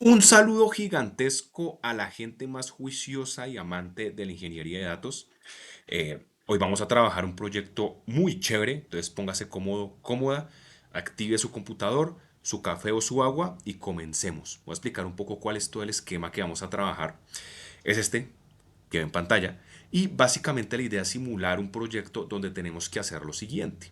Un saludo gigantesco a la gente más juiciosa y amante de la ingeniería de datos. Hoy vamos a trabajar un proyecto muy chévere, entonces póngase cómodo, cómoda, active su computador, su café o su agua y comencemos. Voy a explicar un poco cuál es todo el esquema que vamos a trabajar. Es este que ve en pantalla y básicamente la idea es simular un proyecto donde tenemos que hacer lo siguiente.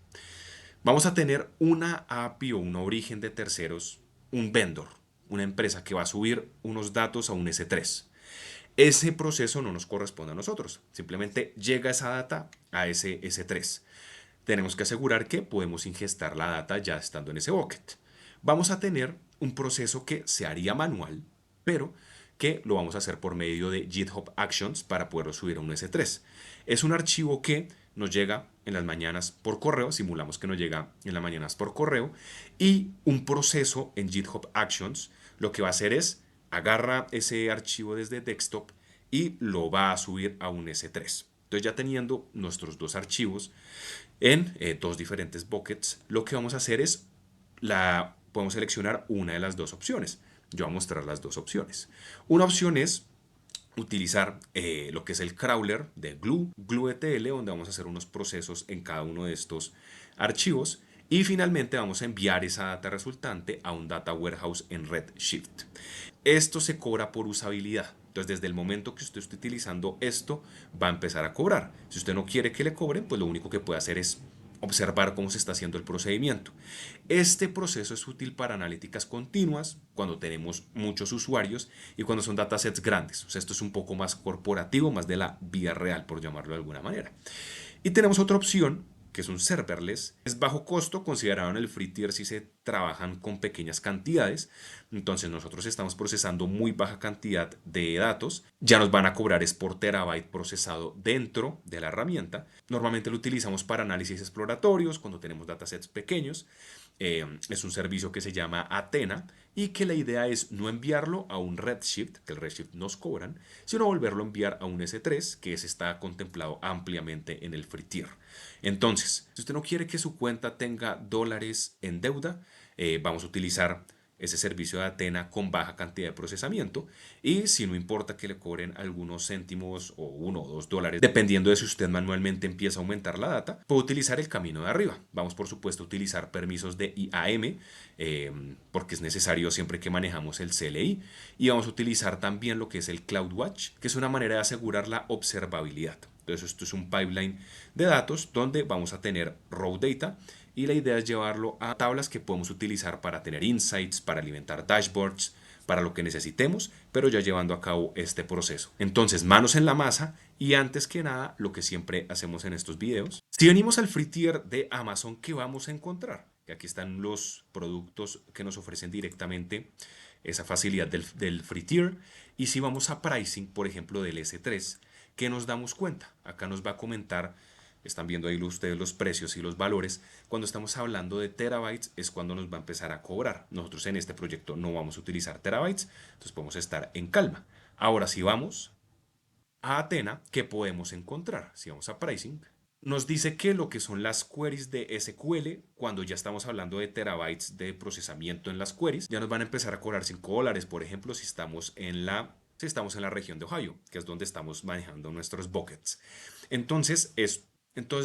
Vamos a tener una API o un origen de terceros, un vendor, una empresa que va a subir unos datos a un S3. Ese proceso no nos corresponde a nosotros, simplemente llega esa data a ese S3. Tenemos que asegurar que podemos ingestar la data ya estando en ese bucket. Vamos a tener un proceso que se haría manual, pero que lo vamos a hacer por medio de GitHub Actions para poderlo subir a un S3. Es un archivo que nos llega en las mañanas por correo, simulamos que nos llega en las mañanas por correo, y un proceso en GitHub Actions lo que va a hacer es agarra ese archivo desde desktop y lo va a subir a un S3. Entonces ya teniendo nuestros dos archivos en dos diferentes buckets, lo que vamos a hacer es podemos seleccionar una de las dos opciones. Yo voy a mostrar las dos opciones. Una opción es utilizar lo que es el crawler de GlueETL, donde vamos a hacer unos procesos en cada uno de estos archivos. Y finalmente vamos a enviar esa data resultante a un data warehouse en Redshift. Esto se cobra por usabilidad. Entonces, desde el momento que usted esté utilizando esto, va a empezar a cobrar. Si usted no quiere que le cobren, pues lo único que puede hacer es observar cómo se está haciendo el procedimiento. Este proceso es útil para analíticas continuas, cuando tenemos muchos usuarios y cuando son datasets grandes. O sea, esto es un poco más corporativo, más de la vida real, por llamarlo de alguna manera. Y tenemos otra opción, que es un serverless. Es bajo costo, considerado en el free tier si se trabajan con pequeñas cantidades. Entonces nosotros estamos procesando muy baja cantidad de datos. Ya nos van a cobrar es por terabyte procesado dentro de la herramienta. Normalmente lo utilizamos para análisis exploratorios, cuando tenemos datasets pequeños. Es un servicio que se llama Athena y que la idea es no enviarlo a un Redshift, que el Redshift nos cobran, sino volverlo a enviar a un S3, que ese está contemplado ampliamente en el free tier. Entonces, si usted no quiere que su cuenta tenga dólares en deuda, vamos a utilizar ese servicio de Athena con baja cantidad de procesamiento y si no importa que le cobren algunos céntimos o $1 o $2, dependiendo de si usted manualmente empieza a aumentar la data, puede utilizar el camino de arriba. Vamos por supuesto a utilizar permisos de IAM porque es necesario siempre que manejamos el CLI y vamos a utilizar también lo que es el CloudWatch, que es una manera de asegurar la observabilidad. Entonces esto es un pipeline de datos donde vamos a tener raw data y la idea es llevarlo a tablas que podemos utilizar para tener insights, para alimentar dashboards, para lo que necesitemos, pero ya llevando a cabo este proceso. Entonces, manos en la masa y antes que nada, lo que siempre hacemos en estos videos. Si venimos al free tier de Amazon, ¿qué vamos a encontrar? Aquí están los productos que nos ofrecen directamente esa facilidad del free tier. Y si vamos a pricing, por ejemplo, del S3, ¿qué nos damos cuenta? Acá nos va a comentar, están viendo ahí ustedes los precios y los valores. Cuando estamos hablando de terabytes es cuando nos va a empezar a cobrar. Nosotros en este proyecto no vamos a utilizar terabytes, entonces podemos estar en calma. Ahora si vamos a Athena, ¿qué podemos encontrar? Si vamos a pricing, nos dice que lo que son las queries de SQL, cuando ya estamos hablando de terabytes de procesamiento en las queries, ya nos van a empezar a cobrar $5, por ejemplo, si estamos en la región de Ohio, que es donde estamos manejando nuestros buckets. Entonces,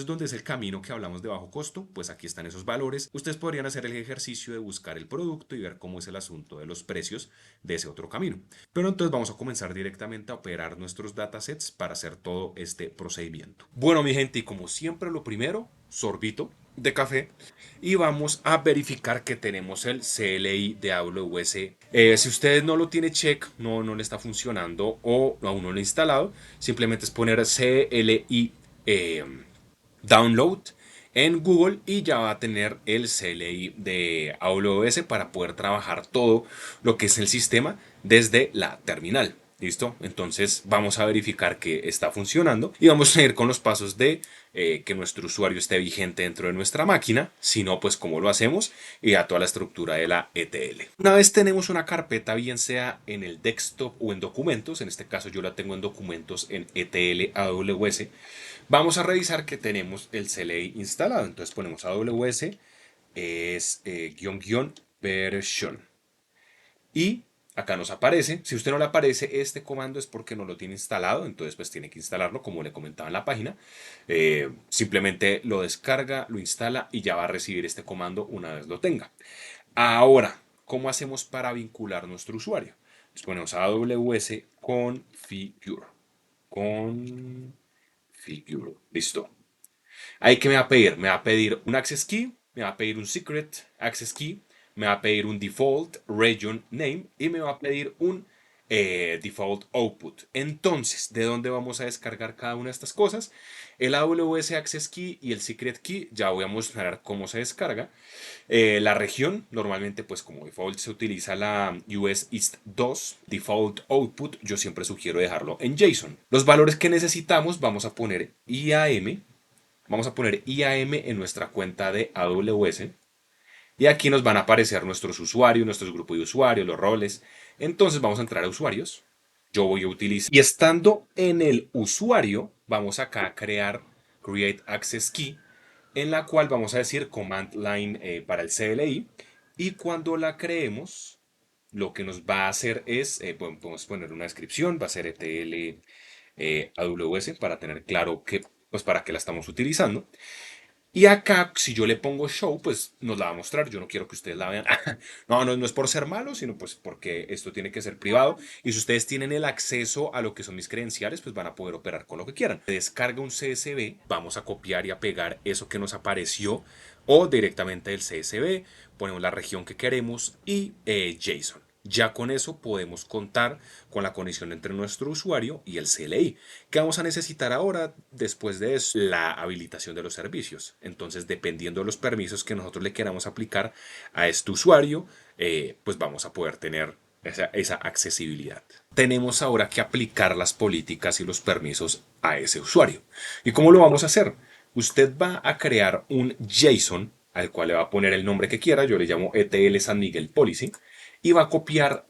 ¿dónde es el camino que hablamos de bajo costo? Pues aquí están esos valores. Ustedes podrían hacer el ejercicio de buscar el producto y ver cómo es el asunto de los precios de ese otro camino. Pero entonces vamos a comenzar directamente a operar nuestros datasets para hacer todo este procedimiento. Bueno, mi gente, y como siempre, lo primero, sorbito de café y vamos a verificar que tenemos el CLI de AWS. Si usted no lo tiene check, no le está funcionando o aún no lo ha instalado, simplemente es poner CLI download en Google y ya va a tener el CLI de AWS para poder trabajar todo lo que es el sistema desde la terminal. ¿Listo? Entonces vamos a verificar que está funcionando y vamos a ir con los pasos de que nuestro usuario esté vigente dentro de nuestra máquina. Si no, pues cómo lo hacemos y a toda la estructura de la ETL. Una vez tenemos una carpeta, bien sea en el desktop o en documentos, en este caso yo la tengo en documentos en ETL AWS, vamos a revisar que tenemos el CLI instalado. Entonces ponemos AWS es --version y Acá nos aparece. Si a usted no le aparece este comando es porque no lo tiene instalado. Entonces pues tiene que instalarlo como le comentaba en la página. Simplemente lo descarga, lo instala y ya va a recibir este comando una vez lo tenga. Ahora, ¿cómo hacemos para vincular nuestro usuario? Pues ponemos AWS configure. Configure. Listo. Ahí que me va a pedir, me va a pedir un access key, me va a pedir un secret access key, me va a pedir un default region name y me va a pedir un default output. Entonces, ¿de dónde vamos a descargar cada una de estas cosas? El AWS Access Key y el Secret Key, ya voy a mostrar cómo se descarga. La región, normalmente pues como default se utiliza la US East 2 default output, yo siempre sugiero dejarlo en JSON. Los valores que necesitamos vamos a poner IAM, vamos a poner IAM en nuestra cuenta de AWS y aquí nos van a aparecer nuestros usuarios, nuestros grupos de usuarios, los roles. Entonces vamos a entrar a usuarios. Yo voy a utilizar. Y estando en el usuario, vamos acá a crear Create Access Key, en la cual vamos a decir Command Line para el CLI. Y cuando la creemos, lo que nos va a hacer es, podemos poner una descripción, va a ser ETL AWS para tener claro que, pues para qué la estamos utilizando. Y acá, si yo le pongo show, pues nos la va a mostrar. Yo no quiero que ustedes la vean. No es por ser malo, sino pues porque esto tiene que ser privado. Y si ustedes tienen el acceso a lo que son mis credenciales, pues van a poder operar con lo que quieran. Descarga un CSV, vamos a copiar y a pegar eso que nos apareció o directamente del CSV. Ponemos la región que queremos y JSON. Ya con eso podemos contar con la conexión entre nuestro usuario y el CLI. ¿Qué vamos a necesitar ahora después de eso? La habilitación de los servicios. Entonces, dependiendo de los permisos que nosotros le queramos aplicar a este usuario, pues vamos a poder tener esa accesibilidad. Tenemos ahora que aplicar las políticas y los permisos a ese usuario. ¿Y cómo lo vamos a hacer? Usted va a crear un JSON al cual le va a poner el nombre que quiera. Yo le llamo ETL San Miguel Policy y va a copiar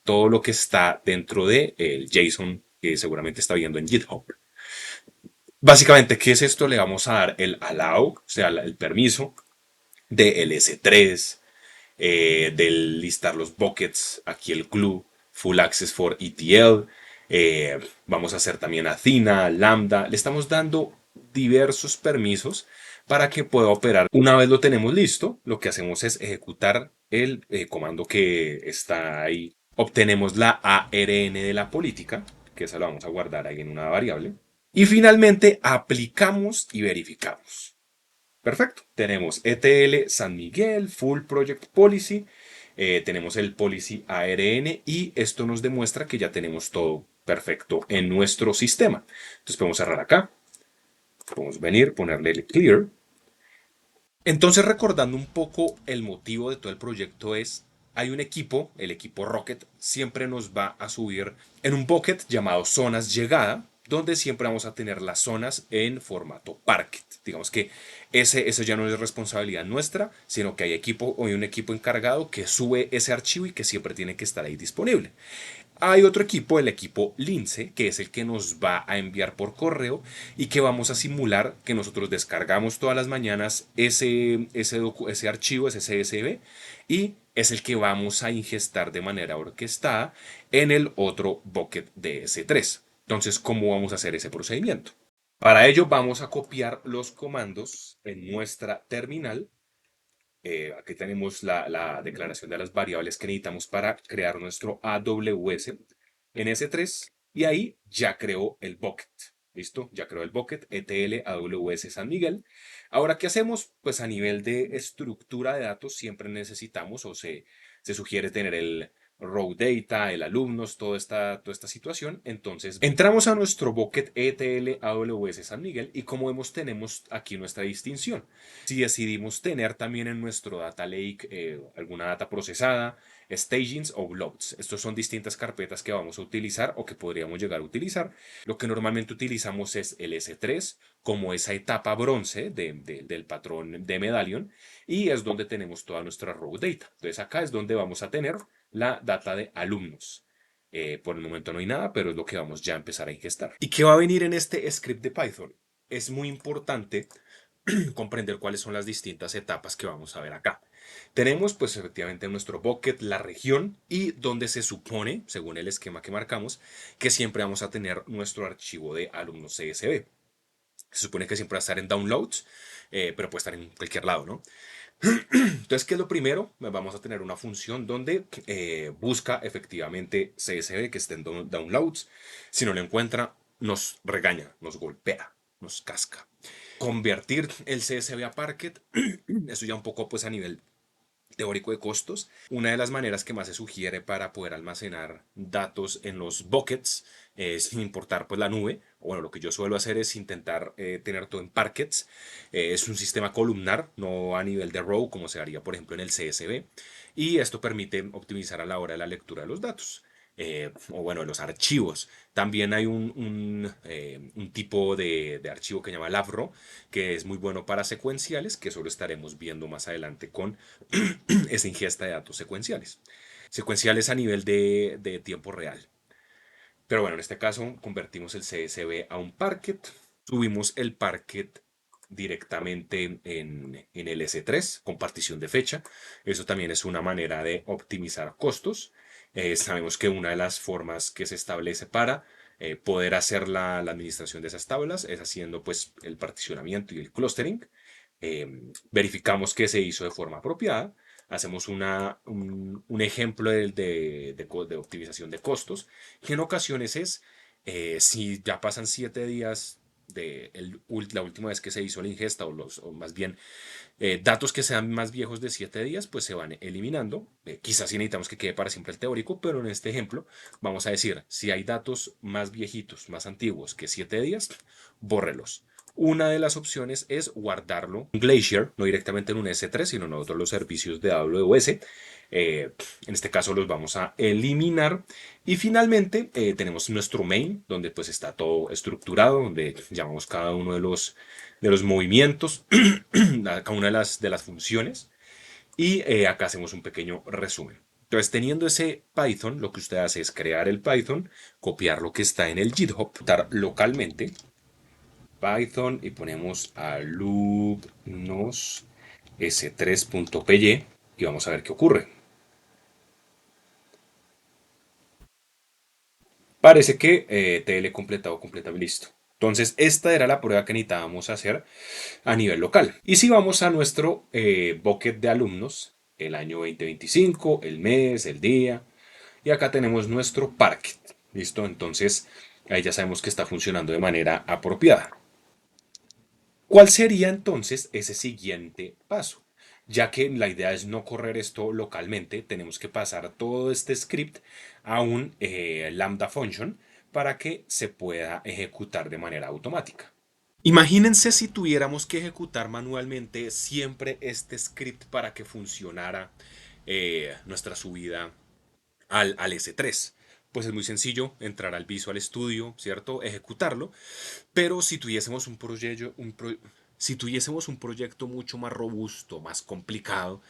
todo lo que está dentro del JSON que seguramente está viendo en GitHub. Básicamente, ¿qué es esto? Le vamos a dar el allow, o sea, el permiso de LS3, de listar los buckets, aquí el clue, full access for ETL. Vamos a hacer también Athena, Lambda. Le estamos dando diversos permisos para que pueda operar. Una vez lo tenemos listo, lo que hacemos es ejecutar el comando que está ahí. Obtenemos la ARN de la política, que esa la vamos a guardar ahí en una variable. Y finalmente aplicamos y verificamos. Perfecto. Tenemos ETL San Miguel, Full Project Policy. Tenemos el Policy ARN y esto nos demuestra que ya tenemos todo perfecto en nuestro sistema. Entonces podemos cerrar acá. Podemos venir, ponerle el clear. Entonces, recordando un poco el motivo de todo el proyecto es, hay un equipo, el equipo Rocket, siempre nos va a subir en un bucket llamado zonas llegada, donde siempre vamos a tener las zonas en formato Parquet. Digamos que eso ya no es responsabilidad nuestra, sino que hay un equipo encargado que sube ese archivo y que siempre tiene que estar ahí disponible. Hay otro equipo, el equipo Lince, que es el que nos va a enviar por correo y que vamos a simular que nosotros descargamos todas las mañanas ese archivo, ese CSV, y es el que vamos a ingestar de manera orquestada en el otro bucket de S3. Entonces, ¿cómo vamos a hacer ese procedimiento? Para ello vamos a copiar los comandos en nuestra terminal. Aquí tenemos la declaración de las variables que necesitamos para crear nuestro AWS en S3 y ahí ya creó el bucket. ¿Listo? Ya creó el bucket ETL AWS San Miguel. Ahora, ¿qué hacemos? Pues a nivel de estructura de datos siempre necesitamos o se sugiere tener el raw data, el alumnos, toda esta situación. Entonces, entramos a nuestro bucket ETL AWS San Miguel y como vemos tenemos aquí nuestra distinción. Si decidimos tener también en nuestro data lake alguna data procesada, stagings o loads. Estos son distintas carpetas que vamos a utilizar o que podríamos llegar a utilizar. Lo que normalmente utilizamos es el S3 como esa etapa bronce del patrón de Medallion y es donde tenemos toda nuestra raw data. Entonces acá es donde vamos a tener la data de alumnos. Por el momento no hay nada, pero es lo que vamos ya a empezar a ingestar. ¿Y qué va a venir en este script de Python? Es muy importante comprender cuáles son las distintas etapas que vamos a ver acá. Tenemos pues efectivamente en nuestro bucket la región y donde se supone, según el esquema que marcamos, que siempre vamos a tener nuestro archivo de alumnos CSV. Se supone que siempre va a estar en downloads, pero puede estar en cualquier lado, ¿no? Entonces, ¿qué es lo primero? Vamos a tener una función donde busca efectivamente CSV que esté en downloads. Si no lo encuentra, nos regaña, nos golpea, nos casca. Convertir el CSV a Parquet, eso ya un poco pues a nivel teórico de costos. Una de las maneras que más se sugiere para poder almacenar datos en los buckets es importar pues la nube. O bueno, lo que yo suelo hacer es intentar tener todo en Parquets. Es un sistema columnar, no a nivel de row como se haría por ejemplo en el CSV. Y esto permite optimizar a la hora de la lectura de los datos. O bueno, de los archivos. También hay un tipo de archivo que se llama Lavro, que es muy bueno para secuenciales, que solo estaremos viendo más adelante con esa ingesta de datos secuenciales. Secuenciales a nivel de tiempo real. Pero bueno, en este caso convertimos el CSV a un Parquet, subimos el Parquet directamente en el S3 con partición de fecha. Eso también es una manera de optimizar costos. Sabemos que una de las formas que se establece para poder hacer la administración de esas tablas es haciendo pues el particionamiento y el clustering. Verificamos que se hizo de forma apropiada, hacemos un ejemplo de optimización de costos, que en ocasiones es, si ya pasan 7 días de la última vez que se hizo la ingesta, o más bien datos que sean más viejos de 7 días, pues se van eliminando. Quizás sí necesitamos que quede para siempre el teórico, pero en este ejemplo vamos a decir, si hay datos más viejitos, más antiguos que 7 días, bórrelos. Una de las opciones es guardarlo en Glacier, no directamente en un S3, sino en otros los servicios de AWS. En este caso los vamos a eliminar. Y finalmente tenemos nuestro main, donde pues está todo estructurado, donde llamamos cada uno de los movimientos, cada una de las funciones. Y acá hacemos un pequeño resumen. Entonces, teniendo ese Python, lo que usted hace es crear el Python, copiar lo que está en el GitHub, estar localmente Python y ponemos alumnos s3.py y vamos a ver qué ocurre. Parece que TL completado, completamente listo. Entonces, esta era la prueba que necesitábamos hacer a nivel local. Y si vamos a nuestro bucket de alumnos, el año 2025, el mes, el día, y acá tenemos nuestro Parquet. ¿Listo? Entonces, ahí ya sabemos que está funcionando de manera apropiada. ¿Cuál sería entonces ese siguiente paso? Ya que la idea es no correr esto localmente, tenemos que pasar todo este script a un Lambda function para que se pueda ejecutar de manera automática. Imagínense si tuviéramos que ejecutar manualmente siempre este script para que funcionara nuestra subida al S3. Pues es muy sencillo entrar al Visual Studio, ¿cierto? Ejecutarlo. Pero si tuviésemos un proyecto mucho más robusto, más complicado,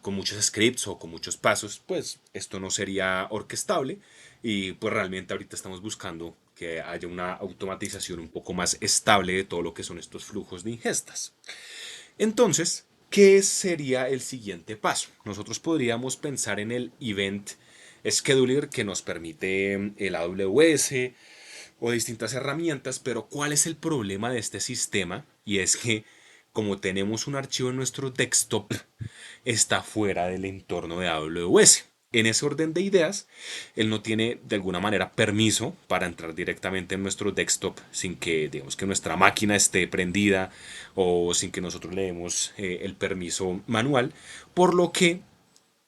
con muchos scripts o con muchos pasos, pues esto no sería orquestable y pues realmente ahorita estamos buscando que haya una automatización un poco más estable de todo lo que son estos flujos de ingestas. Entonces, ¿qué sería el siguiente paso? Nosotros podríamos pensar en el Event Scheduler que nos permite el AWS o distintas herramientas, pero ¿cuál es el problema de este sistema? Y es que como tenemos un archivo en nuestro desktop, está fuera del entorno de AWS. En ese orden de ideas, él no tiene de alguna manera permiso para entrar directamente en nuestro desktop sin que, digamos, que nuestra máquina esté prendida o sin que nosotros le demos el permiso manual, por lo que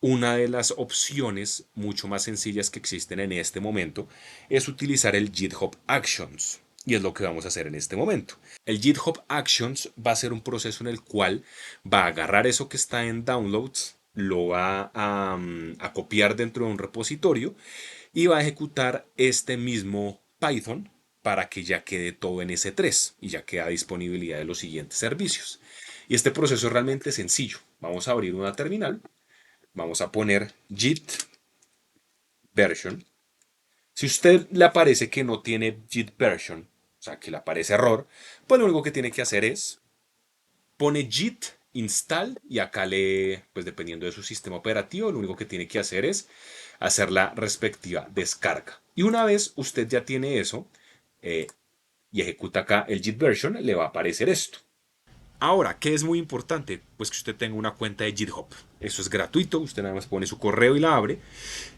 una de las opciones mucho más sencillas que existen en este momento es utilizar el GitHub Actions. Y es lo que vamos a hacer en este momento. El GitHub Actions va a ser un proceso en el cual va a agarrar eso que está en Downloads, lo va a copiar dentro de un repositorio y va a ejecutar este mismo Python para que ya quede todo en S3 y ya queda disponibilidad de los siguientes servicios. Y este proceso es realmente sencillo. Vamos a abrir una terminal. Vamos a poner git version. Si usted le aparece que no tiene git version, o sea, que le aparece error, pues lo único que tiene que hacer es pone git install y acá pues dependiendo de su sistema operativo, lo único que tiene que hacer es hacer la respectiva descarga. Y una vez usted ya tiene eso eh, y ejecuta acá el Git version, le va a aparecer esto. Ahora, ¿qué es muy importante? Pues que usted tenga una cuenta de GitHub. Eso es gratuito, usted nada más pone su correo y la abre.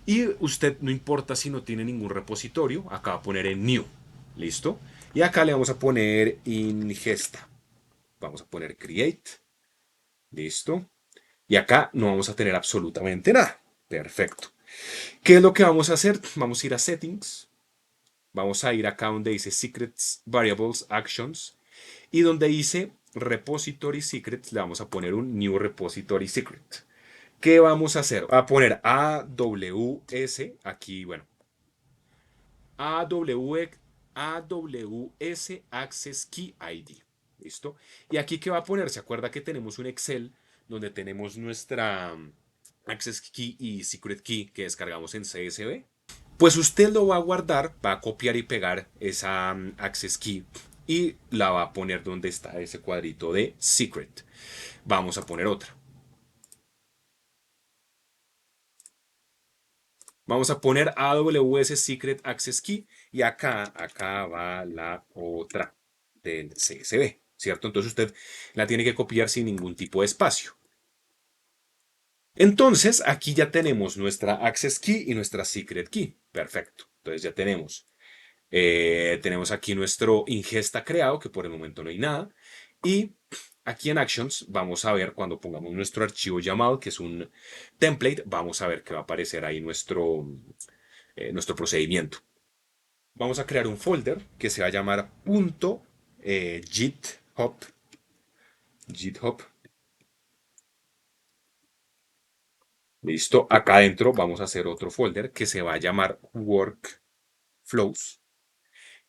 Y usted no importa si no tiene ningún repositorio, acá va a poner en new. ¿Listo? Y acá le vamos a poner ingesta. Vamos a poner create. ¿Listo? Y acá no vamos a tener absolutamente nada. Perfecto. ¿Qué es lo que vamos a hacer? Vamos a ir a settings. Vamos a ir acá donde dice secrets, variables, actions. Y donde dice repository secrets le vamos a poner un new repository secret. ¿Qué vamos a hacer? A poner AWS, aquí, bueno, AW, AWS Access Key ID. ¿Listo? Y aquí, ¿qué va a poner? ¿Se acuerda que tenemos un Excel donde tenemos nuestra Access Key y Secret Key que descargamos en CSV? Pues usted lo va a guardar, va a copiar y pegar esa Access Key y la va a poner donde está ese cuadrito de Secret. Vamos a poner otra. Vamos a poner AWS Secret Access Key y acá va la otra del CSV, ¿cierto? Entonces usted la tiene que copiar sin ningún tipo de espacio. Entonces aquí ya tenemos nuestra Access Key y nuestra Secret Key. Perfecto. Entonces ya tenemos aquí nuestro ingesta creado, que por el momento no hay nada. Y aquí en Actions vamos a ver cuando pongamos nuestro archivo llamado, que es un template, vamos a ver que va a aparecer ahí nuestro procedimiento. Vamos a crear un folder que se va a llamar .github. GitHub. Listo. Acá adentro vamos a hacer otro folder que se va a llamar workflows.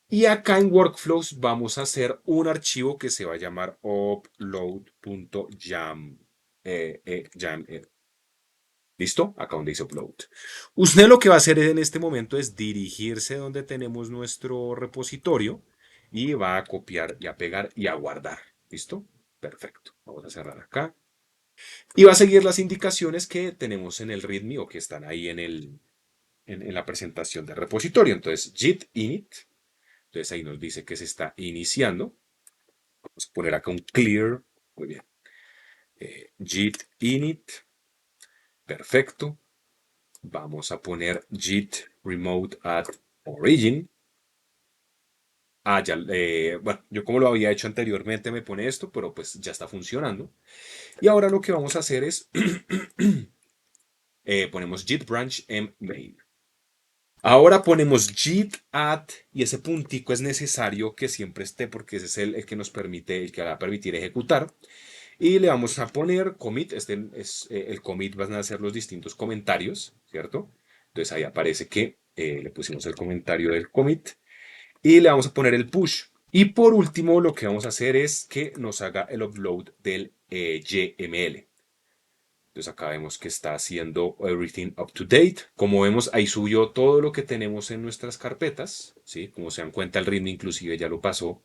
Y acá en workflows vamos a hacer un archivo que se va a llamar upload.yam. ¿Listo? Acá donde dice upload. Usted lo que va a hacer en este momento es dirigirse donde tenemos nuestro repositorio y va a copiar y a pegar y a guardar. ¿Listo? Perfecto. Vamos a cerrar acá. Y va a seguir las indicaciones que tenemos en el README o que están ahí en la presentación del repositorio. Entonces, git init. Entonces ahí nos dice que se está iniciando. Vamos a poner acá un clear. Muy bien. Git init. Perfecto. Vamos a poner git remote at origin. Ya, bueno, yo como lo había hecho anteriormente me pone esto, pero pues ya está funcionando. Y ahora lo que vamos a hacer es, ponemos git branch en main. Ahora ponemos git add y ese puntico es necesario que siempre esté porque ese es el que nos permite, el que va a permitir ejecutar. Y le vamos a poner commit, este es el commit, van a ser los distintos comentarios, ¿cierto? Entonces ahí aparece que le pusimos el comentario del commit y le vamos a poner el push. Y por último lo que vamos a hacer es que nos haga el upload del YML. Entonces acá vemos que está haciendo everything up to date. Como vemos, ahí subió todo lo que tenemos en nuestras carpetas. ¿Sí? Como se dan cuenta, el ritmo inclusive ya lo pasó.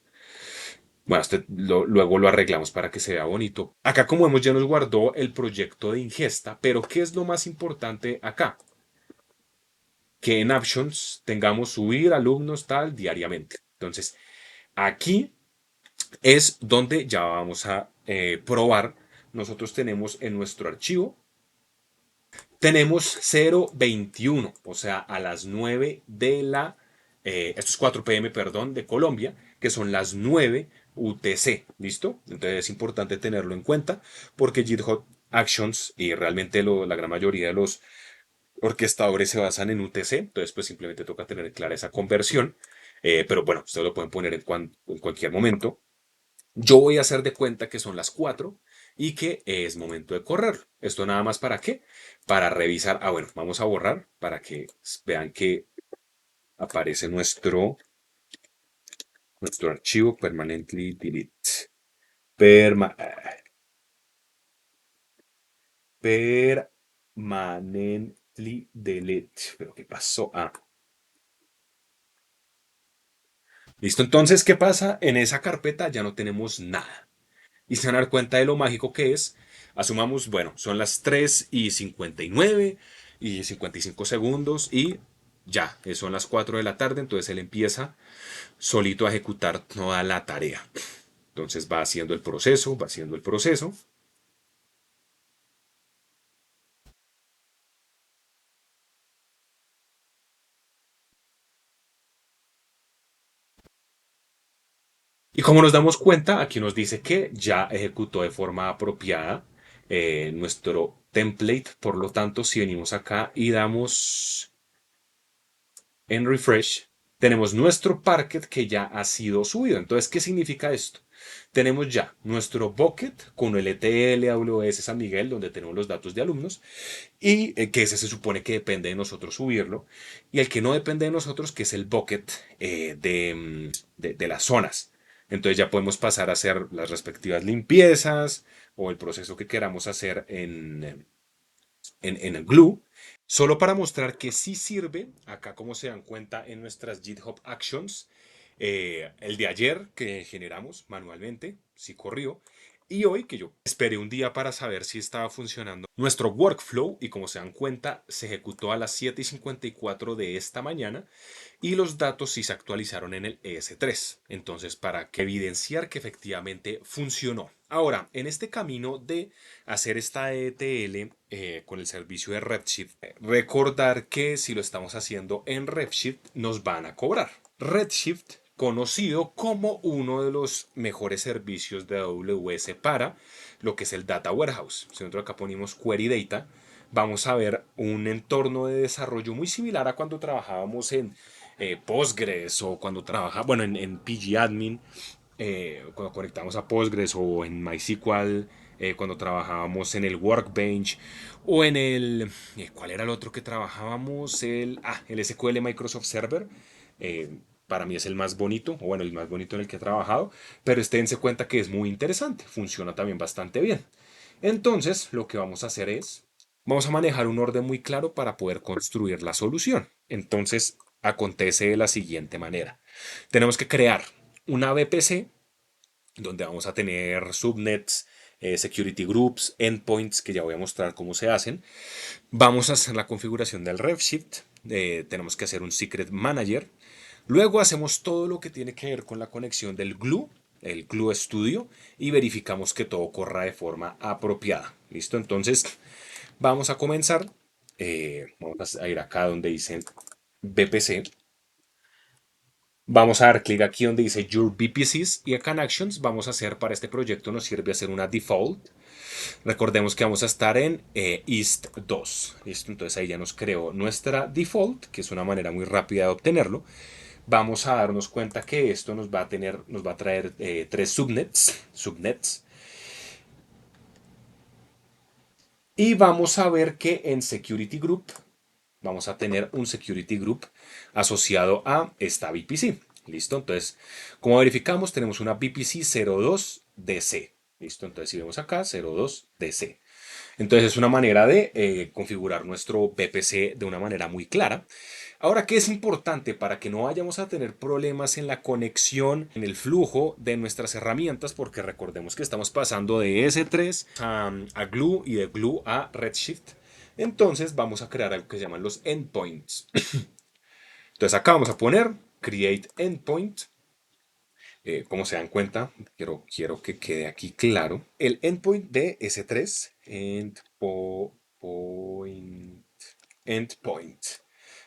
Bueno, luego lo arreglamos para que se vea bonito. Acá, como vemos, ya nos guardó el proyecto de ingesta, pero ¿qué es lo más importante acá? Que en Actions tengamos subir alumnos tal diariamente. Entonces, aquí es donde ya vamos a probar. Nosotros tenemos en nuestro archivo, tenemos 021, o sea, a las 9 de esto es 4 p.m., perdón, de Colombia, que son las 9 UTC, ¿listo? Entonces es importante tenerlo en cuenta porque GitHub Actions y realmente la gran mayoría de los orquestadores se basan en UTC, entonces pues simplemente toca tener clara esa conversión, pero bueno, ustedes lo pueden poner en cualquier momento. Yo voy a hacer de cuenta que son las 4 y que es momento de correr. ¿Esto nada más para qué? Para revisar. Ah, bueno, vamos a borrar para que vean que aparece nuestro archivo permanently delete. Permanently delete. ¿Pero qué pasó? Ah, listo. Entonces, ¿qué pasa? En esa carpeta ya no tenemos nada. y se van a dar cuenta de lo mágico que es. Asumamos, bueno, son las 3:59 y 55 segundos y ya, son las 4 de la tarde, entonces él empieza solito a ejecutar toda la tarea. Entonces va haciendo el proceso, va haciendo el proceso. Y como nos damos cuenta, aquí nos dice que ya ejecutó de forma apropiada nuestro template. Por lo tanto, si venimos acá y damos en refresh, tenemos nuestro Parquet que ya ha sido subido. Entonces, ¿qué significa esto? Tenemos ya nuestro bucket con el ETL AWS San Miguel, donde tenemos los datos de alumnos, y que ese se supone que depende de nosotros subirlo, y el que no depende de nosotros, que es el bucket de las zonas. Entonces ya podemos pasar a hacer las respectivas limpiezas o el proceso que queramos hacer en el Glue. Solo para mostrar que sí sirve, acá como se dan cuenta en nuestras GitHub Actions, el de ayer que generamos manualmente, sí corrió, y hoy que yo esperé un día para saber si estaba funcionando nuestro workflow y como se dan cuenta se ejecutó a las 7:54 de esta mañana y los datos sí se actualizaron en el ES3. Entonces, para que evidenciar que efectivamente funcionó. Ahora, en este camino de hacer esta ETL con el servicio de Redshift, recordar que si lo estamos haciendo en Redshift nos van a cobrar. Redshift, conocido como uno de los mejores servicios de AWS para lo que es el Data Warehouse. Si nosotros acá ponemos Query Data, vamos a ver un entorno de desarrollo muy similar a cuando trabajábamos en Postgres o cuando trabaja, bueno, en pgadmin, cuando conectamos a Postgres o en MySQL, cuando trabajábamos en el Workbench o en el, ¿cuál era el otro que trabajábamos? El SQL Microsoft Server. Para mí es el más bonito, o bueno, el más bonito en el que he trabajado, pero esténse cuenta que es muy interesante, funciona también bastante bien. Entonces, lo que vamos a hacer es, vamos a manejar un orden muy claro para poder construir la solución. Entonces, acontece de la siguiente manera. Tenemos que crear una VPC donde vamos a tener subnets, security groups, endpoints, que ya voy a mostrar cómo se hacen. Vamos a hacer la configuración del Redshift. Tenemos que hacer un secret manager. Luego hacemos todo lo que tiene que ver con la conexión del Glue, el Glue Studio, y verificamos que todo corra de forma apropiada. ¿Listo? Entonces, vamos a comenzar. Vamos a ir acá donde dice VPC. Vamos a dar clic aquí donde dice Your VPCs y acá en Actions vamos a hacer para este proyecto nos sirve hacer una default. Recordemos que vamos a estar en East 2. ¿Listo? Entonces ahí ya nos creó nuestra default, que es una manera muy rápida de obtenerlo. Vamos a darnos cuenta que esto nos va a traer tres subnets. Y vamos a ver que en Security Group vamos a tener un Security Group asociado a esta VPC. ¿Listo? Entonces, como verificamos, tenemos una VPC 02DC. ¿Listo? Entonces, si vemos acá, 02DC. Entonces, es una manera de configurar nuestro VPC de una manera muy clara. Ahora, ¿qué es importante para que no vayamos a tener problemas en la conexión, en el flujo de nuestras herramientas? Porque recordemos que estamos pasando de S3 a Glue y de Glue a Redshift. Entonces vamos a crear algo que se llaman los endpoints. Entonces acá vamos a poner create endpoint. Como se dan cuenta, quiero que quede aquí claro. El endpoint de S3, endpoint.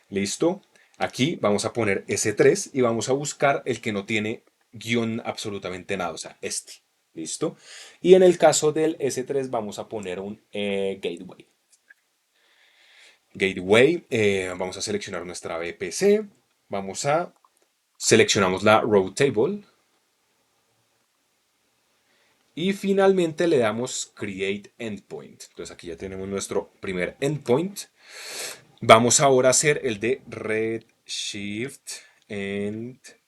¿Listo? Aquí vamos a poner S3 y vamos a buscar el que no tiene guión absolutamente nada, o sea, este. ¿Listo? Y en el caso del S3 vamos a poner un gateway. Gateway, vamos a seleccionar nuestra VPC, seleccionamos la row table y finalmente le damos create endpoint. Entonces aquí ya tenemos nuestro primer endpoint. Vamos ahora a hacer el de Redshift endpoint.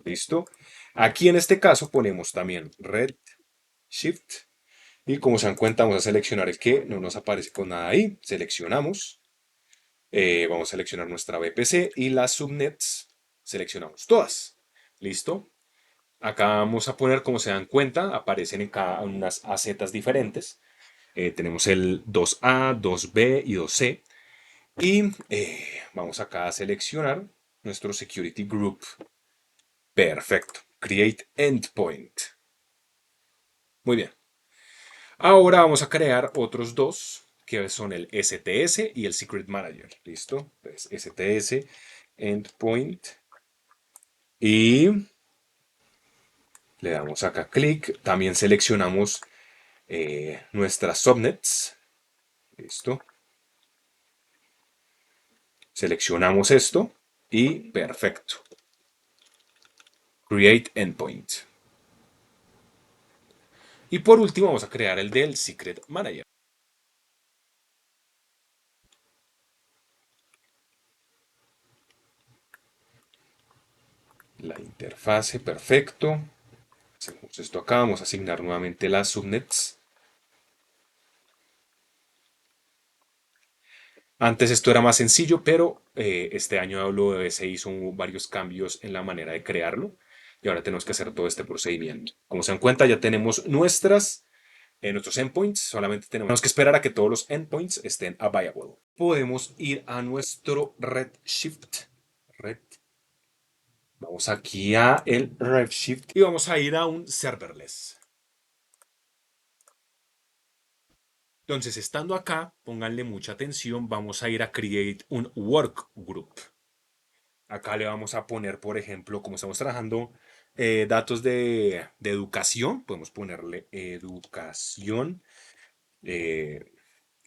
¿Listo? Aquí en este caso ponemos también Redshift y como se dan cuenta vamos a seleccionar el que no nos aparece con nada ahí. Seleccionamos. Vamos a seleccionar nuestra VPC y las subnets seleccionamos todas. ¿Listo? Acá vamos a poner, como se dan cuenta, aparecen en cada unas AZs diferentes. Tenemos el 2A, 2B y 2C. Y vamos acá a seleccionar nuestro security group. Perfecto. Create endpoint. Muy bien. Ahora vamos a crear otros dos, que son el STS y el Secret Manager. ¿Listo? Entonces, STS, endpoint. Y le damos acá clic. También seleccionamos nuestras subnets. ¿Listo? Seleccionamos esto y perfecto. Create endpoint. Y por último vamos a crear el del Secret Manager. La interfase, perfecto. Hacemos esto acá, vamos a asignar nuevamente las subnets. Antes esto era más sencillo, pero este año AWS hizo varios cambios en la manera de crearlo y ahora tenemos que hacer todo este procedimiento. Como se dan cuenta, ya tenemos nuestros endpoints, solamente tenemos que esperar a que todos los endpoints estén available. Podemos ir a nuestro Redshift. Red. Vamos aquí a el Redshift y vamos a ir a un serverless. Entonces, estando acá, pónganle mucha atención, vamos a ir a create un work group. Acá le vamos a poner, por ejemplo, como estamos trabajando datos de educación, podemos ponerle educación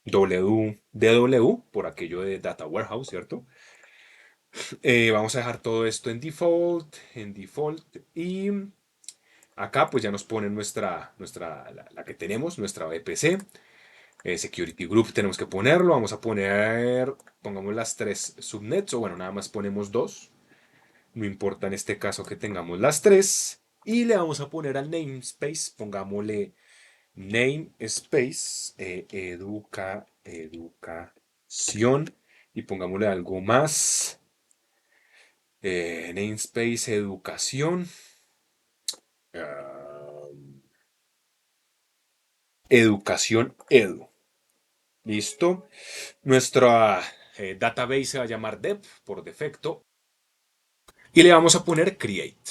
WDW por aquello de Data Warehouse, ¿cierto? Vamos a dejar todo esto en default y acá pues ya nos pone la que tenemos, nuestra VPC. Security Group tenemos que ponerlo, vamos a poner, pongamos las tres subnets, o bueno, nada más ponemos dos. No importa en este caso que tengamos las tres. Y le vamos a poner al namespace, pongámosle namespace, educación, y pongámosle algo más. Namespace, educación. ah, educación edu. ¿Listo? Nuestra database se va a llamar dev por defecto. Y le vamos a poner create.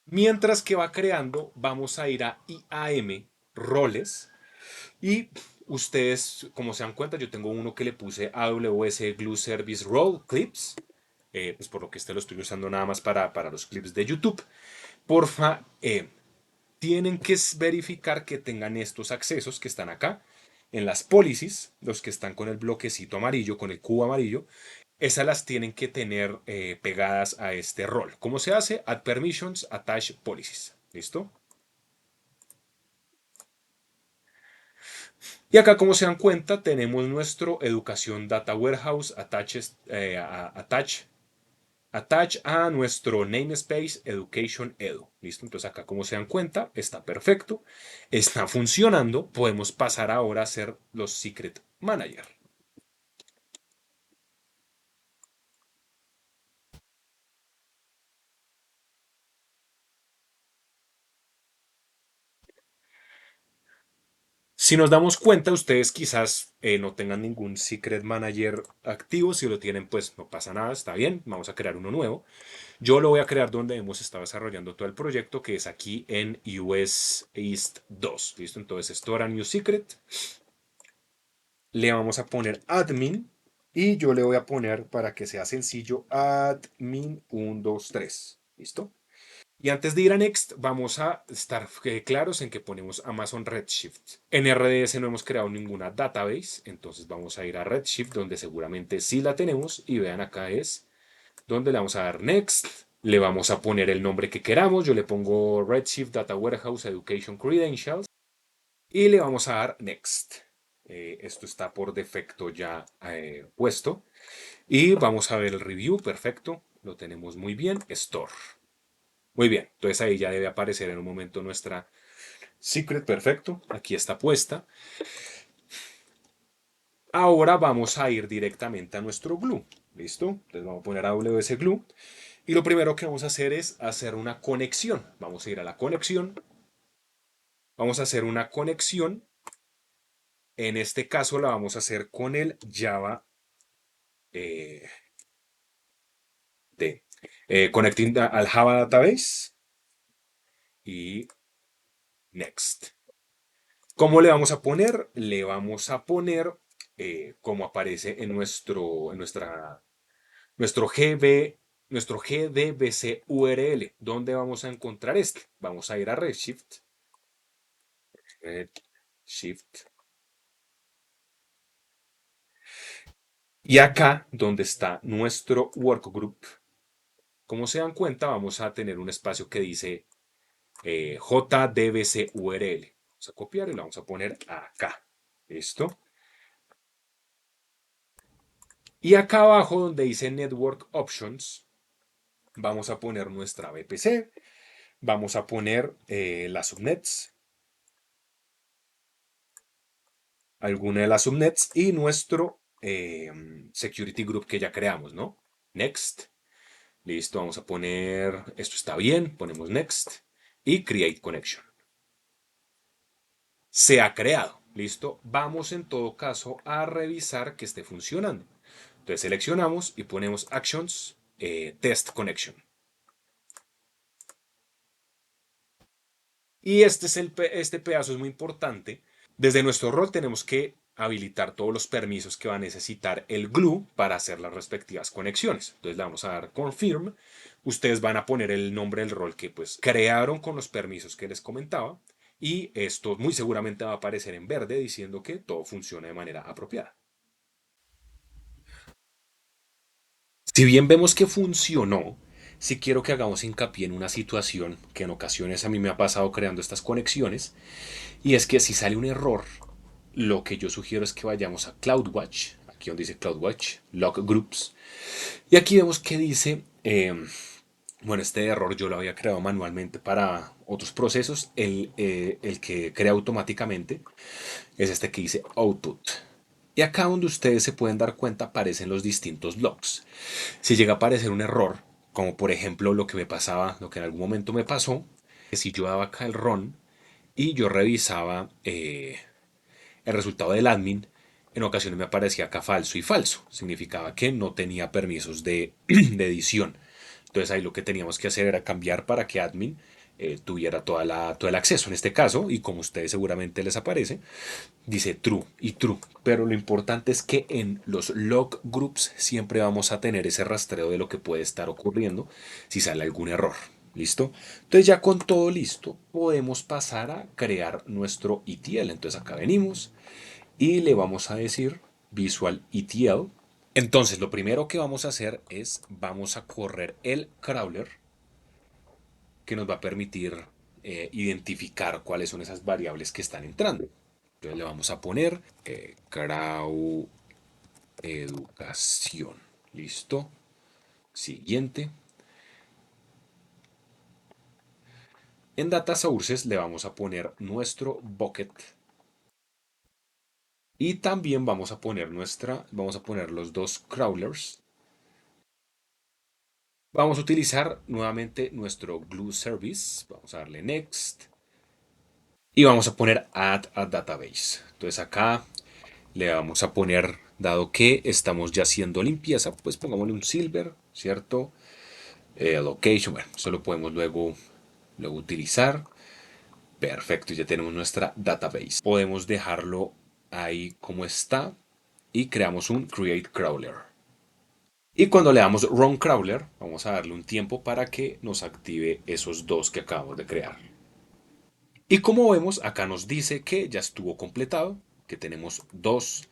Mientras que va creando, vamos a ir a IAM, roles, y ustedes, como se dan cuenta, yo tengo uno que le puse AWS Glue Service Role Clips, pues por lo que este lo estoy usando nada más para los clips de YouTube. Porfa, tienen que verificar que tengan estos accesos que están acá en las policies, los que están con el bloquecito amarillo, con el cubo amarillo, esas las tienen que tener pegadas a este rol. ¿Cómo se hace? Add permissions, attach policies. ¿Listo? Y acá, como se dan cuenta, tenemos nuestro Educación Data Warehouse attach a nuestro namespace Education Edu. ¿Listo? Entonces acá, como se dan cuenta, está perfecto, está funcionando. Podemos pasar ahora a ser los Secret Manager. Si nos damos cuenta, ustedes quizás no tengan ningún Secret Manager activo. Si lo tienen, pues no pasa nada, está bien. Vamos a crear uno nuevo. Yo lo voy a crear donde hemos estado desarrollando todo el proyecto, que es aquí en US East 2. ¿Listo? Entonces, Store a New Secret. Le vamos a poner admin. Y yo le voy a poner, para que sea sencillo, admin 123. ¿Listo? Y antes de ir a Next, vamos a estar claros en que ponemos Amazon Redshift. En RDS no hemos creado ninguna database, entonces vamos a ir a Redshift, donde seguramente sí la tenemos. Y vean, acá es donde le vamos a dar Next. Le vamos a poner el nombre que queramos. Yo le pongo Redshift Data Warehouse Education Credentials. Y le vamos a dar Next. Esto está por defecto ya puesto. Y vamos a ver el review. Perfecto. Lo tenemos muy bien. Store. Muy bien, entonces ahí ya debe aparecer en un momento nuestra secret, perfecto, aquí está puesta. Ahora vamos a ir directamente a nuestro glue. ¿Listo? Entonces vamos a poner AWS Glue. Y lo primero que vamos a hacer es hacer una conexión. Vamos a ir a la conexión. Vamos a hacer una conexión. En este caso la vamos a hacer con el Java eh, de Connecting al Java Database y Next. ¿Cómo le vamos a poner? Le vamos a poner como aparece en nuestro GB, nuestro GDBC URL. ¿Dónde vamos a encontrar este? Vamos a ir a Redshift. Redshift. Y acá, donde está nuestro workgroup, como se dan cuenta, vamos a tener un espacio que dice JDBC URL. Vamos a copiar y lo vamos a poner acá. ¿Listo? Y acá abajo, donde dice Network Options, vamos a poner nuestra VPC, vamos a poner las subnets, alguna de las subnets y nuestro security group que ya creamos, ¿no? Next. Listo, vamos a poner, esto está bien, ponemos next y create connection. Se ha creado, listo. Vamos en todo caso a revisar que esté funcionando. Entonces seleccionamos y ponemos actions, test connection. Y este pedazo es muy importante. Desde nuestro rol tenemos que habilitar todos los permisos que va a necesitar el glue para hacer las respectivas conexiones. Entonces le vamos a dar confirm. Ustedes van a poner el nombre del rol que pues crearon con los permisos que les comentaba. Y esto muy seguramente va a aparecer en verde diciendo que todo funciona de manera apropiada. Si bien vemos que funcionó, sí quiero que hagamos hincapié en una situación que en ocasiones a mí me ha pasado creando estas conexiones. Y es que si sale un error, lo que yo sugiero es que vayamos a CloudWatch, aquí donde dice CloudWatch, Log Groups, y aquí vemos que dice, bueno, este error yo lo había creado manualmente para otros procesos, el que crea automáticamente es este que dice Output. Y acá donde ustedes se pueden dar cuenta aparecen los distintos logs. Si llega a aparecer un error, como por ejemplo lo que me pasaba, lo que en algún momento me pasó, que si yo daba acá el run y yo revisaba el resultado del admin, en ocasiones me aparecía acá falso y falso. Significaba que no tenía permisos de edición. Entonces ahí lo que teníamos que hacer era cambiar para que admin tuviera todo el acceso. En este caso, y como a ustedes seguramente les aparece, dice true y true. Pero lo importante es que en los log groups siempre vamos a tener ese rastreo de lo que puede estar ocurriendo si sale algún error. ¿Listo? Entonces ya con todo listo, podemos pasar a crear nuestro ETL. Entonces acá venimos, y le vamos a decir Visual ETL. Entonces, lo primero que vamos a hacer es vamos a correr el crawler que nos va a permitir identificar cuáles son esas variables que están entrando. Entonces le vamos a poner crawl educación. Listo. Siguiente. En data sources le vamos a poner nuestro bucket y también vamos a poner los dos crawlers. Vamos a utilizar nuevamente nuestro glue service. Vamos a darle next. Y vamos a poner add a database. Entonces acá le vamos a poner, dado que estamos ya haciendo limpieza, pues pongámosle un silver, ¿cierto? Location, bueno, eso lo podemos luego utilizar. Perfecto, ya tenemos nuestra database. Podemos dejarlo ahí como está y creamos un create crawler. Y cuando le damos Run Crawler, vamos a darle un tiempo para que nos active esos dos que acabamos de crear. Y como vemos, acá nos dice que ya estuvo completado, que tenemos dos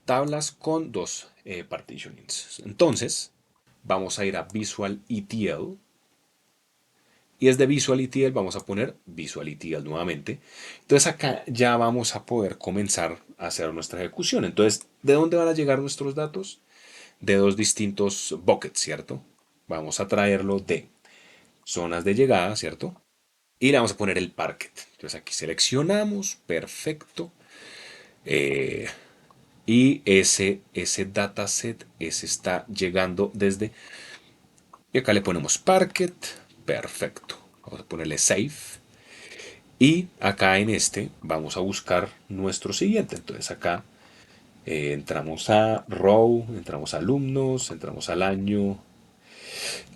tablas con dos partitionings. Entonces, vamos a ir a Visual ETL. Y desde Visual ETL vamos a poner Visual ETL nuevamente. Entonces acá ya vamos a poder comenzar a hacer nuestra ejecución. Entonces, ¿de dónde van a llegar nuestros datos? De dos distintos buckets, ¿cierto? Vamos a traerlo de zonas de llegada, ¿cierto? Y le vamos a poner el parquet. Entonces aquí seleccionamos, perfecto. Y ese dataset ese está llegando desde... Y acá le ponemos Parquet. Perfecto. Vamos a ponerle Save. Y acá en este vamos a buscar nuestro siguiente. Entonces acá entramos a Row, entramos a alumnos, entramos al año.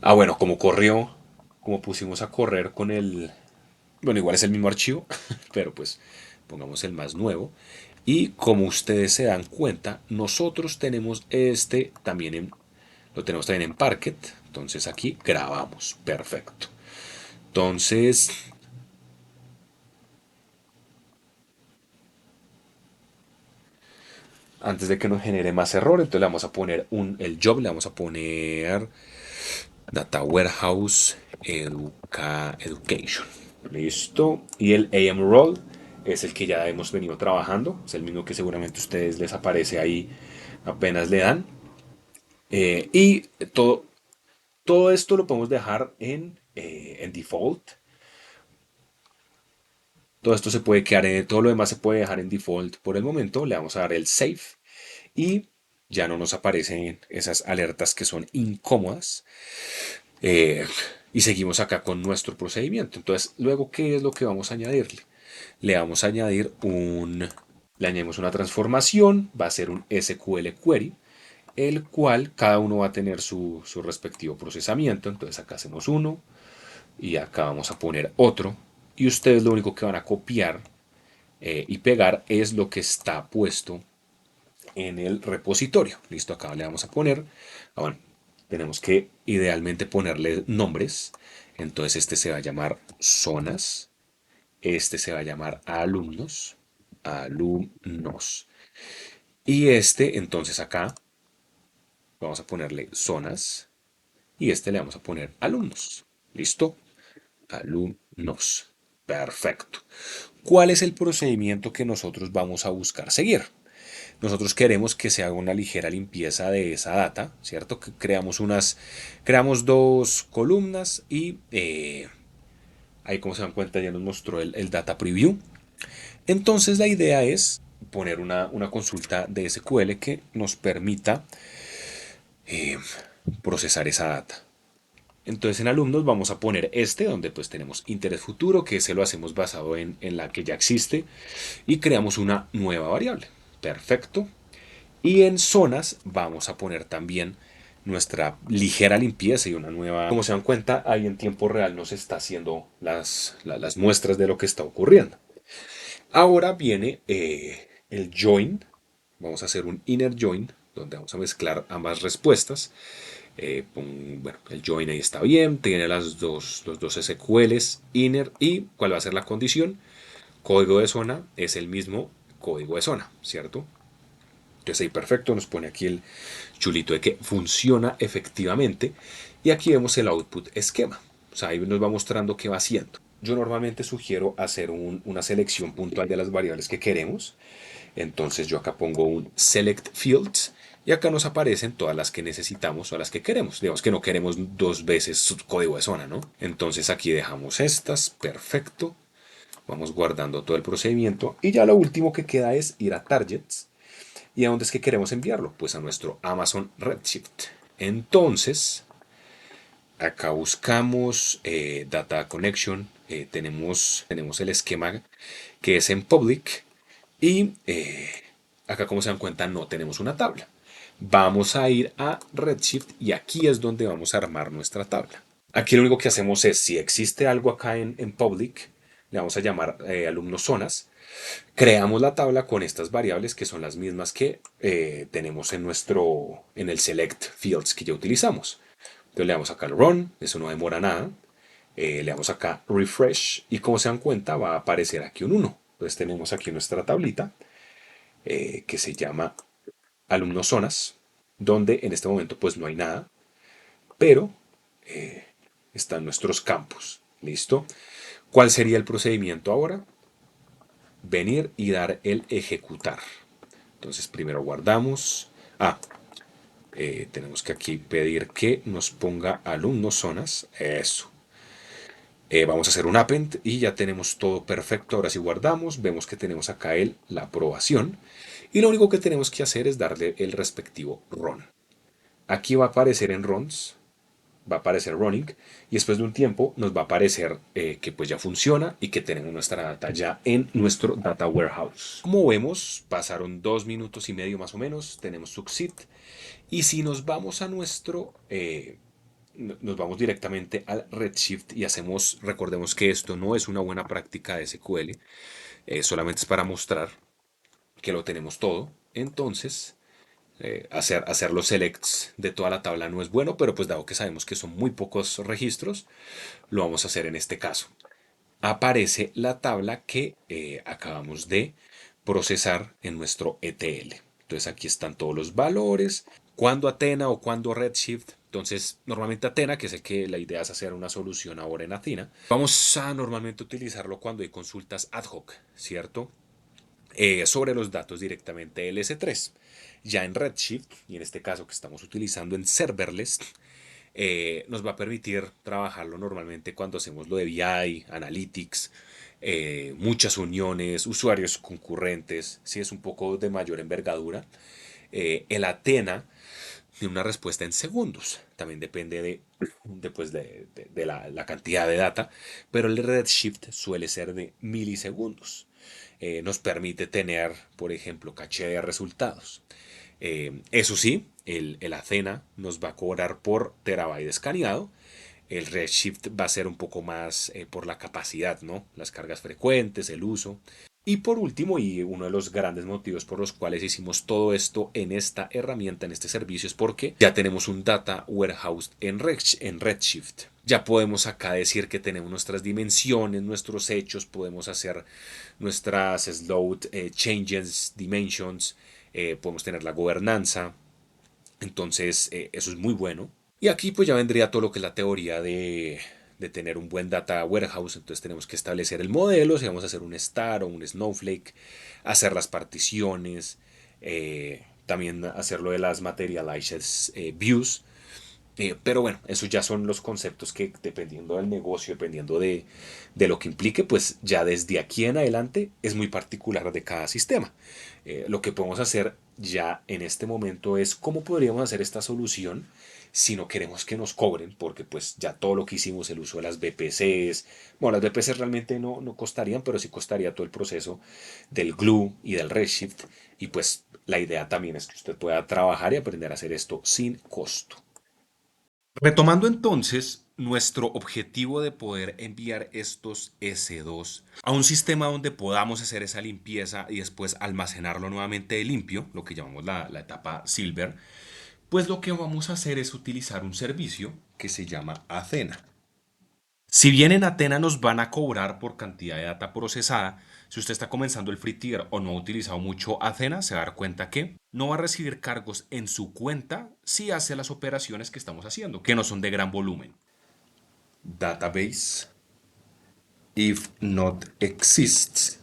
Ah, bueno, como corrió, como pusimos a correr con el... Bueno, igual es el mismo archivo, pero pues pongamos el más nuevo. Y como ustedes se dan cuenta, nosotros tenemos este también lo tenemos también en Parquet. Entonces aquí grabamos. Perfecto. Entonces, antes de que nos genere más error, entonces le vamos a poner el job, le vamos a poner Data Warehouse Education. Listo. Y el AM Role es el que ya hemos venido trabajando. Es el mismo que seguramente a ustedes les aparece ahí apenas le dan. Y todo esto lo podemos dejar en default. Todo esto se puede quedar todo lo demás se puede dejar en default por el momento. Le vamos a dar el save y ya no nos aparecen esas alertas que son incómodas. Eh, y seguimos acá con nuestro procedimiento. Entonces, luego, ¿qué es lo que vamos a añadirle? Le vamos a añadir le añadimos una transformación, va a ser un SQL query, el cual cada uno va a tener su respectivo procesamiento. Entonces acá hacemos uno y acá vamos a poner otro. Y ustedes lo único que van a copiar y pegar es lo que está puesto en el repositorio. Listo, acá le vamos a poner. Bueno, tenemos que idealmente ponerle nombres. Entonces este se va a llamar zonas. Este se va a llamar alumnos. Alumnos. Y este, entonces acá vamos a ponerle zonas. Y este le vamos a poner alumnos. ¿Listo? Alumnos. Perfecto. ¿Cuál es el procedimiento que nosotros vamos a buscar seguir? Nosotros queremos que se haga una ligera limpieza de esa data, ¿cierto? Que creamos dos columnas y ahí como se dan cuenta ya nos mostró el data preview. Entonces la idea es poner una consulta de SQL que nos permita eh, procesar esa data. Entonces en alumnos vamos a poner donde pues tenemos interés futuro, que ese lo hacemos basado en la que ya existe, y creamos una nueva variable. Perfecto. Y en zonas vamos a poner también nuestra ligera limpieza y una nueva... Como se dan cuenta, ahí en tiempo real nos está haciendo las muestras de lo que está ocurriendo. Ahora viene el join. Vamos a hacer un inner join, donde vamos a mezclar ambas respuestas. Bueno, el join ahí está bien, tiene los dos SQLs, inner y cuál va a ser la condición. Código de zona es el mismo código de zona, ¿cierto? Entonces ahí perfecto, nos pone aquí el chulito de que funciona efectivamente. Y aquí vemos el output esquema. O sea, ahí nos va mostrando qué va haciendo. Yo normalmente sugiero hacer una selección puntual de las variables que queremos. Entonces yo acá pongo un select fields y acá nos aparecen todas las que necesitamos o las que queremos. Digamos que no queremos dos veces su código de zona, ¿no? Entonces aquí dejamos estas, perfecto. Vamos guardando todo el procedimiento y ya lo último que queda es ir a targets. ¿Y a dónde es que queremos enviarlo? Pues a nuestro Amazon Redshift. Entonces, acá buscamos Data Connection, tenemos el esquema que es en Public y acá como se dan cuenta no tenemos una tabla. Vamos a ir a Redshift y aquí es donde vamos a armar nuestra tabla. Aquí lo único que hacemos es, si existe algo acá en Public, le vamos a llamar alumnos zonas. Creamos la tabla con estas variables que son las mismas que tenemos en el select fields que ya utilizamos. Entonces le damos acá al run, eso no demora nada. Le damos acá refresh y como se dan cuenta va a aparecer aquí un 1. Entonces tenemos aquí nuestra tablita que se llama alumnos zonas, donde en este momento pues no hay nada, pero están nuestros campos. ¿Listo? ¿Cuál sería el procedimiento ahora? Venir y dar el ejecutar. Entonces primero guardamos. Tenemos que aquí pedir que nos ponga alumnos zonas. Eso. Vamos a hacer un append y ya tenemos todo perfecto. Ahora si guardamos, vemos que tenemos acá la aprobación. Y lo único que tenemos que hacer es darle el respectivo run. Aquí va a aparecer en runs, va a aparecer running y después de un tiempo nos va a aparecer que pues ya funciona y que tenemos nuestra data ya en nuestro data warehouse. Como vemos, pasaron 2 minutos y medio más o menos, tenemos succeed y si nos vamos a nos vamos directamente al Redshift y hacemos, recordemos que esto no es una buena práctica de SQL, solamente es para mostrar que lo tenemos todo. Entonces, hacer los selects de toda la tabla no es bueno, pero pues dado que sabemos que son muy pocos registros, lo vamos a hacer en este caso. Aparece la tabla que acabamos de procesar en nuestro ETL. Entonces aquí están todos los valores, cuando Athena o cuando Redshift. Entonces, normalmente Athena, que es el que la idea es hacer una solución ahora en Athena, vamos a normalmente utilizarlo cuando hay consultas ad hoc, ¿cierto? Sobre los datos directamente del S3. Ya en Redshift, y en este caso que estamos utilizando en serverless, nos va a permitir trabajarlo normalmente cuando hacemos lo de BI, Analytics, muchas uniones, usuarios concurrentes, si es un poco de mayor envergadura. El Athena tiene una respuesta en segundos, también depende de la cantidad de data, pero el Redshift suele ser de milisegundos. Nos permite tener, por ejemplo, caché de resultados. Eso sí, el Athena nos va a cobrar por terabyte escaneado. El Redshift va a ser un poco más por la capacidad, ¿no? Las cargas frecuentes, el uso. Y por último, y uno de los grandes motivos por los cuales hicimos todo esto en esta herramienta, en este servicio, es porque ya tenemos un data warehouse en Redshift. Ya podemos acá decir que tenemos nuestras dimensiones, nuestros hechos, podemos hacer nuestras slow changes, dimensions, podemos tener la gobernanza. Entonces, eso es muy bueno. Y aquí pues ya vendría todo lo que es la teoría de tener un buen data warehouse. Entonces tenemos que establecer el modelo, si vamos a hacer un star o un snowflake, hacer las particiones, también hacer lo de las materialized views. Pero bueno, esos ya son los conceptos que dependiendo del negocio, dependiendo de lo que implique, pues ya desde aquí en adelante es muy particular de cada sistema. Lo que podemos hacer ya en este momento es cómo podríamos hacer esta solución si no queremos que nos cobren, porque pues ya todo lo que hicimos, el uso de las VPCs, bueno, las VPCs realmente no costarían, pero sí costaría todo el proceso del Glue y del Redshift, y pues la idea también es que usted pueda trabajar y aprender a hacer esto sin costo. Retomando entonces nuestro objetivo de poder enviar estos S2 a un sistema donde podamos hacer esa limpieza y después almacenarlo nuevamente limpio, lo que llamamos la etapa Silver, pues lo que vamos a hacer es utilizar un servicio que se llama Athena. Si bien en Athena nos van a cobrar por cantidad de data procesada, si usted está comenzando el free tier o no ha utilizado mucho Athena, se va a dar cuenta que no va a recibir cargos en su cuenta si hace las operaciones que estamos haciendo, que no son de gran volumen. Database if not exists.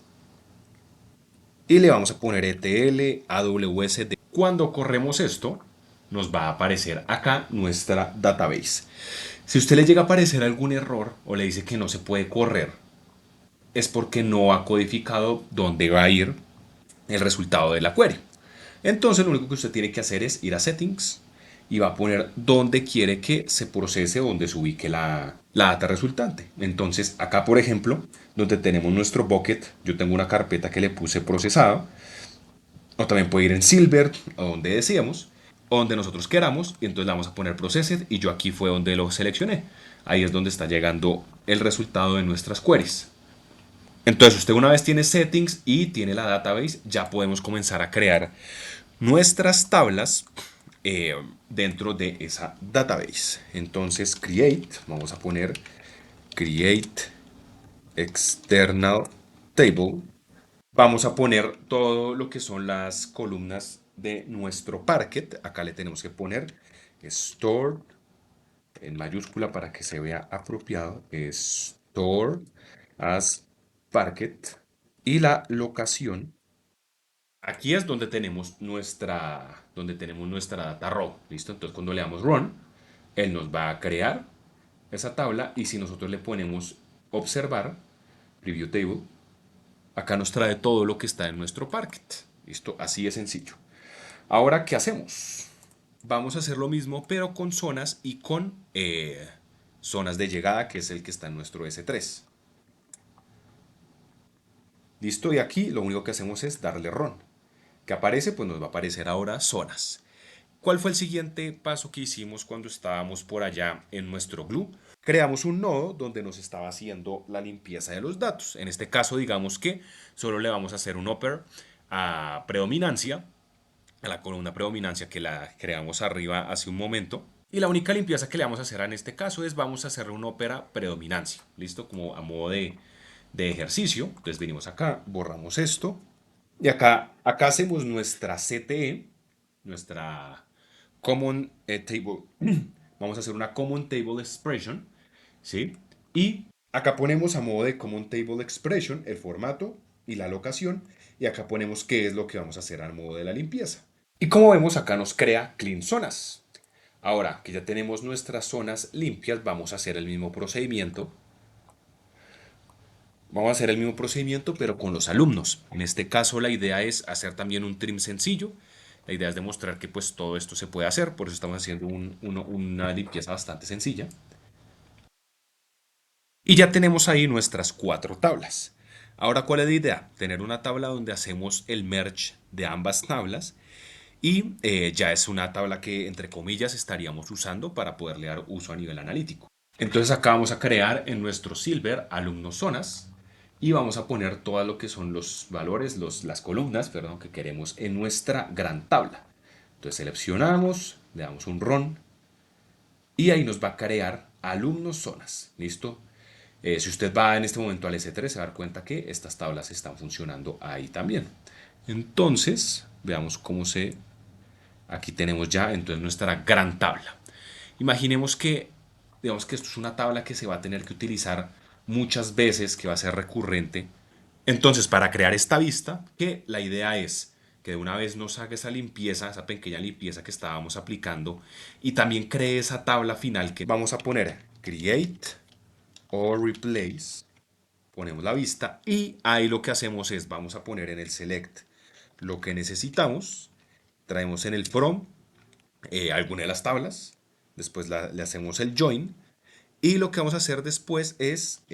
Y le vamos a poner ETL, AWS. Cuando corremos esto, nos va a aparecer acá nuestra database. Si a usted le llega a aparecer algún error o le dice que no se puede correr, es porque no ha codificado dónde va a ir el resultado de la query. Entonces lo único que usted tiene que hacer es ir a settings y va a poner dónde quiere que se procese o dónde se ubique la data resultante. Entonces acá por ejemplo, donde tenemos nuestro bucket, yo tengo una carpeta que le puse procesado, o también puede ir en Silver, o donde decíamos, o donde nosotros queramos, y entonces le vamos a poner Processed, y yo aquí fue donde lo seleccioné. Ahí es donde está llegando el resultado de nuestras queries. Entonces usted una vez tiene settings y tiene la database, ya podemos comenzar a crear nuestras tablas dentro de esa database. Entonces create, vamos a poner create external table. Vamos a poner todo lo que son las columnas de nuestro Parquet. Acá le tenemos que poner stored en mayúscula para que se vea apropiado. Stored as Parquet. Y la locación. Aquí es donde tenemos nuestra data raw. ¿Listo? Entonces cuando le damos run, él nos va a crear esa tabla y si nosotros le ponemos observar, preview table, acá nos trae todo lo que está en nuestro Parquet. Listo, así es sencillo. Ahora, ¿qué hacemos? Vamos a hacer lo mismo, pero con zonas y con zonas de llegada, que es el que está en nuestro S3. Listo, y aquí lo único que hacemos es darle run. ¿Qué aparece? Pues nos va a aparecer ahora zonas. ¿Cuál fue el siguiente paso que hicimos cuando estábamos por allá en nuestro glue? Creamos un nodo donde nos estaba haciendo la limpieza de los datos. En este caso, digamos que solo le vamos a hacer un upper a predominancia, a la columna predominancia que la creamos arriba hace un momento. Y la única limpieza que le vamos a hacer en este caso es vamos a hacer un ópera predominancia. ¿Listo? Como a modo de ejercicio. Entonces venimos acá, borramos esto. Y acá hacemos nuestra CTE, nuestra Common Table. Vamos a hacer una Common Table Expression. ¿Sí? Y acá ponemos a modo de Common Table Expression el formato y la locación. Y acá ponemos qué es lo que vamos a hacer al modo de la limpieza. Y como vemos, acá nos crea clean zonas. Ahora que ya tenemos nuestras zonas limpias, vamos a hacer el mismo procedimiento. Vamos a hacer el mismo procedimiento, pero con los alumnos. En este caso, la idea es hacer también un trim sencillo. La idea es demostrar que pues todo esto se puede hacer, por eso estamos haciendo una limpieza bastante sencilla. Y ya tenemos ahí nuestras 4 tablas. Ahora, ¿cuál es la idea? Tener una tabla donde hacemos el merge de ambas tablas y ya es una tabla que, entre comillas, estaríamos usando para poderle dar uso a nivel analítico. Entonces acá vamos a crear en nuestro Silver alumnos zonas y vamos a poner todo lo que son los valores, las columnas, perdón, que queremos en nuestra gran tabla. Entonces seleccionamos, le damos un run y ahí nos va a crear alumnos zonas. ¿Listo? Si usted va en este momento al S3 se va a dar cuenta que estas tablas están funcionando ahí también. Entonces, veamos cómo se... Aquí tenemos ya entonces nuestra gran tabla. Imaginemos que, digamos que esto es una tabla que se va a tener que utilizar muchas veces, que va a ser recurrente. Entonces, para crear esta vista, que la idea es que de una vez nos haga esa limpieza, esa pequeña limpieza que estábamos aplicando, y también cree esa tabla final que vamos a poner create o replace. Ponemos la vista y ahí lo que hacemos es, vamos a poner en el select lo que necesitamos, traemos en el from alguna de las tablas, después le hacemos el join y lo que vamos a hacer después es,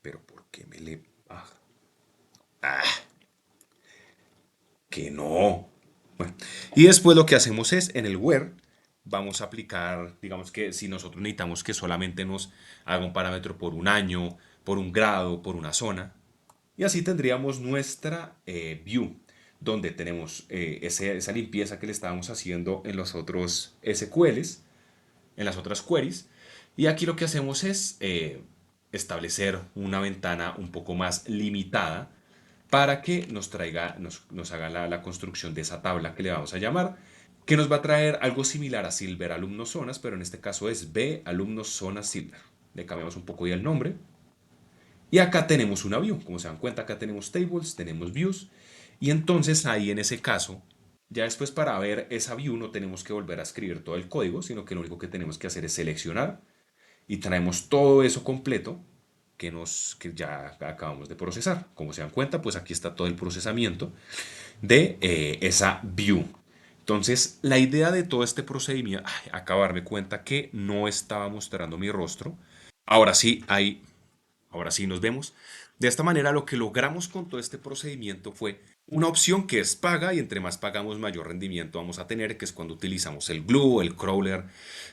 pero ¿por qué me le... que no. Bueno, y después lo que hacemos es en el where vamos a aplicar, digamos que si nosotros necesitamos que solamente nos haga un parámetro por un año, por un grado, por una zona, y así tendríamos nuestra view, donde tenemos esa limpieza que le estábamos haciendo en los otros SQLs, en las otras queries. Y aquí lo que hacemos es establecer una ventana un poco más limitada para que nos haga la construcción de esa tabla que le vamos a llamar, que nos va a traer algo similar a Silver Alumnos Zonas, pero en este caso es B Alumnos Zonas Silver. Le cambiamos un poco ya el nombre. Y acá tenemos una view. Como se dan cuenta, acá tenemos tables, tenemos views. Y entonces ahí en ese caso, ya después para ver esa view no tenemos que volver a escribir todo el código, sino que lo único que tenemos que hacer es seleccionar y traemos todo eso completo que ya acabamos de procesar. Como se dan cuenta, pues aquí está todo el procesamiento de esa view. Entonces, la idea de todo este procedimiento, acabarme cuenta que no estaba mostrando mi rostro. Ahora sí, ahora sí nos vemos. De esta manera lo que logramos con todo este procedimiento fue una opción que es paga y entre más pagamos mayor rendimiento vamos a tener, que es cuando utilizamos el Glue, el Crawler,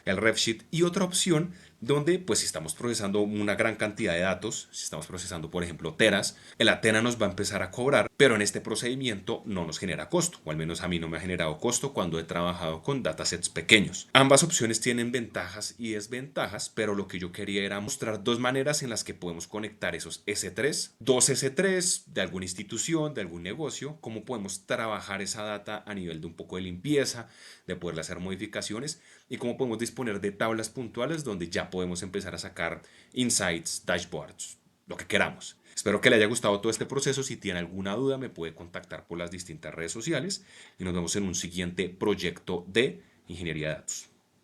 el RefSheet y otra opción donde pues si estamos procesando una gran cantidad de datos, si estamos procesando por ejemplo teras, el Athena nos va a empezar a cobrar, pero en este procedimiento no nos genera costo, o al menos a mí no me ha generado costo cuando he trabajado con datasets pequeños. Ambas opciones tienen ventajas y desventajas, pero lo que yo quería era mostrar dos maneras en las que podemos conectar esos S3, dos S3 de alguna institución, de algún negocio, cómo podemos trabajar esa data a nivel de un poco de limpieza, de poderle hacer modificaciones y cómo podemos disponer de tablas puntuales donde ya podemos empezar a sacar insights, dashboards, lo que queramos. Espero que le haya gustado todo este proceso. Si tiene alguna duda me puede contactar por las distintas redes sociales y nos vemos en un siguiente proyecto de ingeniería de datos.